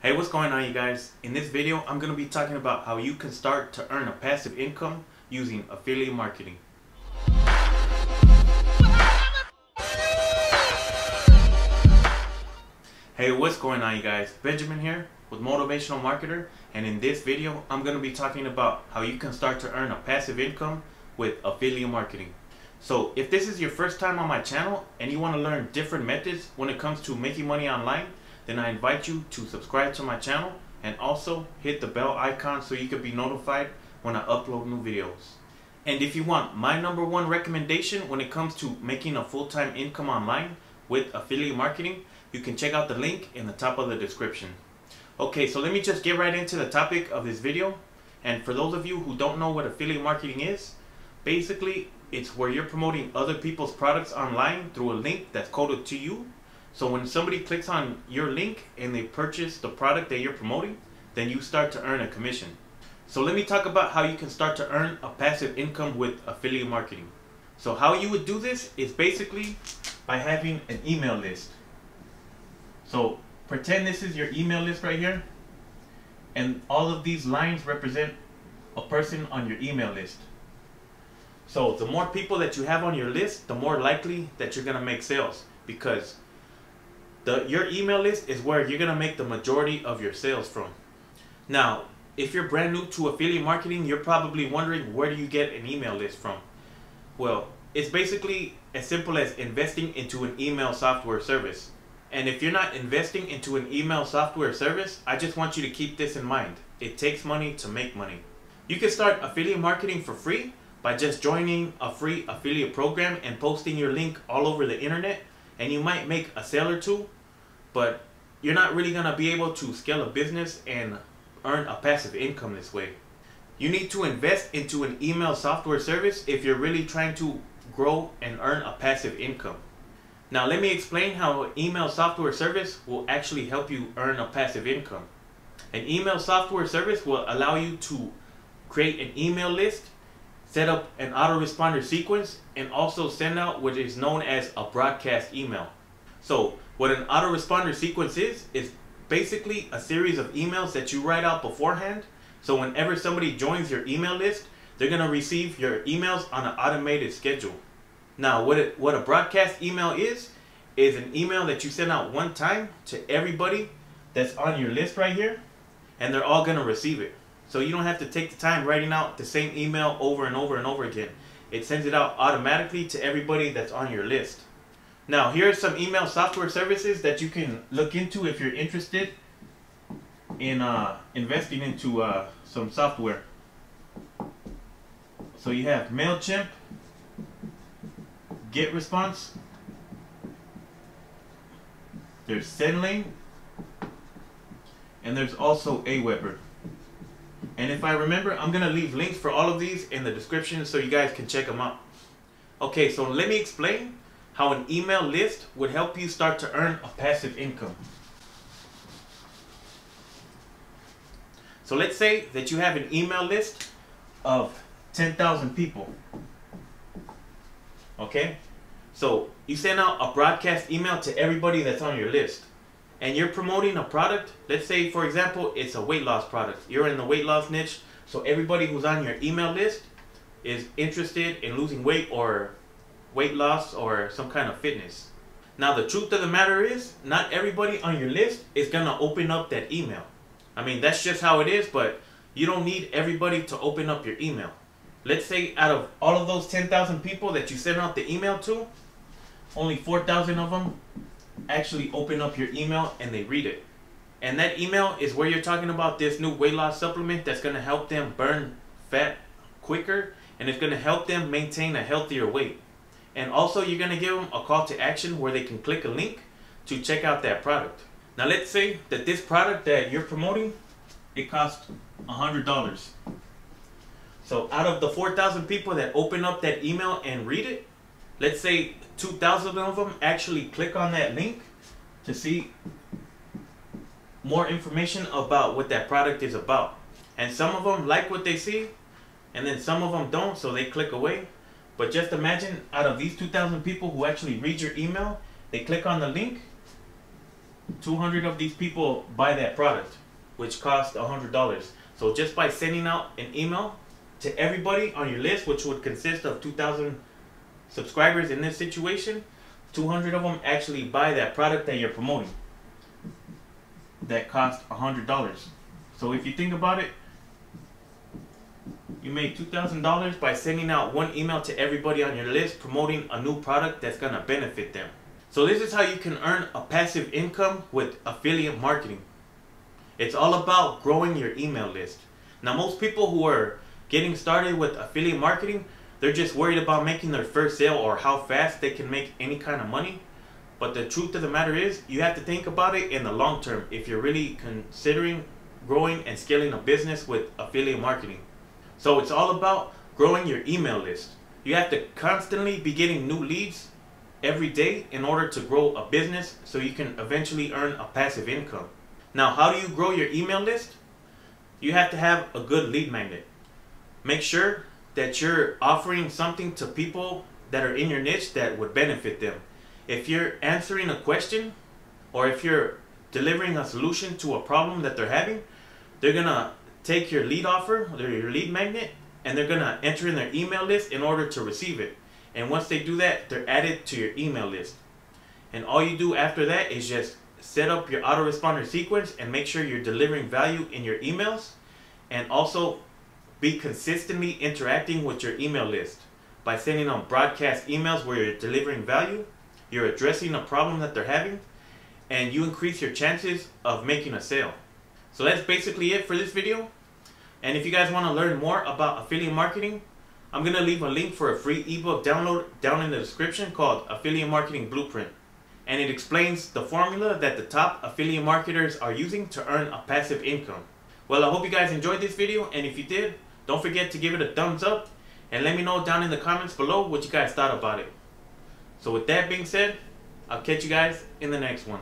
Hey, what's going on, you guys? In this video, I'm going to be talking about how you can start to earn a passive income using affiliate marketing. Hey, what's going on, you guys? Benjamin here with Motivational Marketer, and in this video, I'm going to be talking about how you can start to earn a passive income with affiliate marketing. So if this is your first time on my channel and you want to learn different methods when it comes to making money online, then I invite you to subscribe to my channel and also hit the bell icon so you can be notified when I upload new videos. And if you want my #1 recommendation when it comes to making a full-time income online with affiliate marketing, you can check out the link in the top of the description. Okay, so let me just get right into the topic of this video. And for those of you who don't know what affiliate marketing is, basically it's where you're promoting other people's products online through a link that's coded to you. So when somebody clicks on your link and they purchase the product that you're promoting, then you start to earn a commission. So let me talk about how you can start to earn a passive income with affiliate marketing. So how you would do this is basically by having an email list. So pretend this is your email list right here, and all of these lines represent a person on your email list. So the more people that you have on your list, the more likely that you're gonna make sales, because your email list is where you're gonna make the majority of your sales from. Now, if you're brand new to affiliate marketing, you're probably wondering, where do you get an email list from? Well, it's basically as simple as investing into an email software service. And if you're not investing into an email software service, I just want you to keep this in mind. It takes money to make money. You can start affiliate marketing for free by just joining a free affiliate program and posting your link all over the internet, and you might make a sale or two, but you're not really gonna be able to scale a business and earn a passive income this way. You need to invest into an email software service if you're really trying to grow and earn a passive income. Now let me explain how an email software service will actually help you earn a passive income. An email software service will allow you to create an email list, set up an autoresponder sequence, and also send out what is known as a broadcast email. So what an autoresponder sequence is basically a series of emails that you write out beforehand. So whenever somebody joins your email list, they're gonna receive your emails on an automated schedule. Now what a broadcast email is an email that you send out one time to everybody that's on your list right here, and they're all gonna receive it. So you don't have to take the time writing out the same email over and over and over again. It sends it out automatically to everybody that's on your list. Now here are some email software services that you can look into if you're interested in investing into some software. So you have MailChimp, GetResponse, there's Sendling, and there's also Aweber. And if I remember, I'm gonna leave links for all of these in the description so you guys can check them out. Okay, so let me explain how an email list would help you start to earn a passive income. So let's say that you have an email list of 10,000 people. Okay, so you send out a broadcast email to everybody that's on your list, and you're promoting a product. Let's say, for example, it's a weight loss product. You're in the weight loss niche, so everybody who's on your email list is interested in losing weight or weight loss or some kind of fitness. Now the truth of the matter is, not everybody on your list is gonna open up that email. I mean, that's just how it is, but you don't need everybody to open up your email. Let's say out of all of those 10,000 people that you send out the email to, only 4,000 of them actually open up your email and they read it. And that email is where you're talking about this new weight loss supplement that's gonna help them burn fat quicker, and it's gonna help them maintain a healthier weight. And also you're gonna give them a call to action where they can click a link to check out that product. Now let's say that this product that you're promoting, it costs $100. So out of the 4,000 people that open up that email and read it, let's say 2,000 of them actually click on that link to see more information about what that product is about. And some of them like what they see, and then some of them don't, so they click away. But just imagine, out of these 2,000 people who actually read your email, they click on the link, 200 of these people buy that product, which costs $100. So just by sending out an email to everybody on your list, which would consist of 2,000 subscribers in this situation, 200 of them actually buy that product that you're promoting that costs $100. So if you think about it, you made $2,000 by sending out one email to everybody on your list promoting a new product that's gonna benefit them. So this is how you can earn a passive income with affiliate marketing. It's all about growing your email list. Now most people who are getting started with affiliate marketing, they're just worried about making their first sale or how fast they can make any kind of money. But the truth of the matter is, you have to think about it in the long term if you're really considering growing and scaling a business with affiliate marketing. So it's all about growing your email list. You have to constantly be getting new leads every day in order to grow a business so you can eventually earn a passive income. Now, how do you grow your email list? You have to have a good lead magnet. Make sure that you're offering something to people that are in your niche that would benefit them. If you're answering a question or if you're delivering a solution to a problem that they're having, they're gonna take your lead offer or your lead magnet and they're gonna enter in their email list in order to receive it. And once they do that, they're added to your email list. And all you do after that is just set up your autoresponder sequence and make sure you're delivering value in your emails, and also be consistently interacting with your email list by sending them broadcast emails where you're delivering value, you're addressing a problem that they're having, and you increase your chances of making a sale. So that's basically it for this video. And if you guys want to learn more about affiliate marketing, I'm going to leave a link for a free ebook download down in the description called Affiliate Marketing Blueprint. And it explains the formula that the top affiliate marketers are using to earn a passive income. Well, I hope you guys enjoyed this video, and if you did, don't forget to give it a thumbs up and let me know down in the comments below what you guys thought about it. So with that being said, I'll catch you guys in the next one.